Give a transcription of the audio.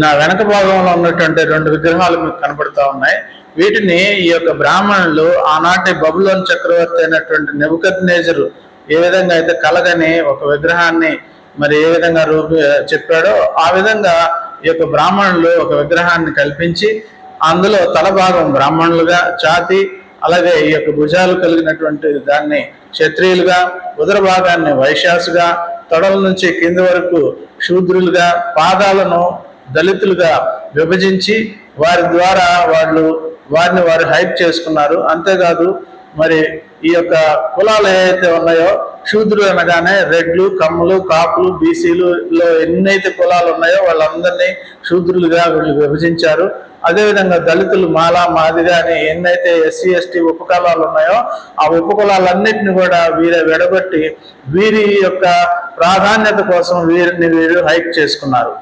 నా వెనక భాగంలో ఉన్నటువంటి 2 విగ్రహాలు మీకు కనబడుతూ ఉన్నాయి. వీటిని ఈ యొక్క బ్రాహ్మణులు ఆనాటి బబులోను చక్రవర్తి అయినటువంటి నెబుకద్నెజరు ఏ విధంగా అయితే కలగని ఒక విగ్రహాన్ని మరి ఏ విధంగా చెప్పాడో ఆ విధంగా ఈ యొక్క బ్రాహ్మణులు ఒక విగ్రహాన్ని కల్పించి అందులో తల భాగం బ్రాహ్మణులుగా, ఛాతి అలాగే ఈ యొక్క భుజాలు కలిగినటువంటి దాన్ని క్షత్రియులుగా, ఉదర భాగాన్ని వైశ్యాసుగా, తొడల నుంచి కింది వరకు శూద్రులుగా, పాదాలను దళితులుగా విభజించి వారి ద్వారా వారిని వారు హైప్ చేసుకున్నారు. అంతేకాదు మరి ఈ యొక్క కులాలు ఏవైతే ఉన్నాయో, శూద్రులు అనగానే రెడ్లు, కమ్ములు, కాపులు, బీసీలులో ఎన్నైతే కులాలు ఉన్నాయో వాళ్ళందరినీ శూద్రులుగా వీళ్ళు విభజించారు. అదేవిధంగా దళితులు, మాల, మాదిగా అని ఎన్నైతే ఎస్సీ ఎస్టీ ఉపకులాలు ఉన్నాయో ఆ ఉపకులాలన్నింటినీ కూడా వీరే విడగొట్టి వీరి యొక్క ప్రాధాన్యత కోసం వీరు హైక్ చేసుకున్నారు.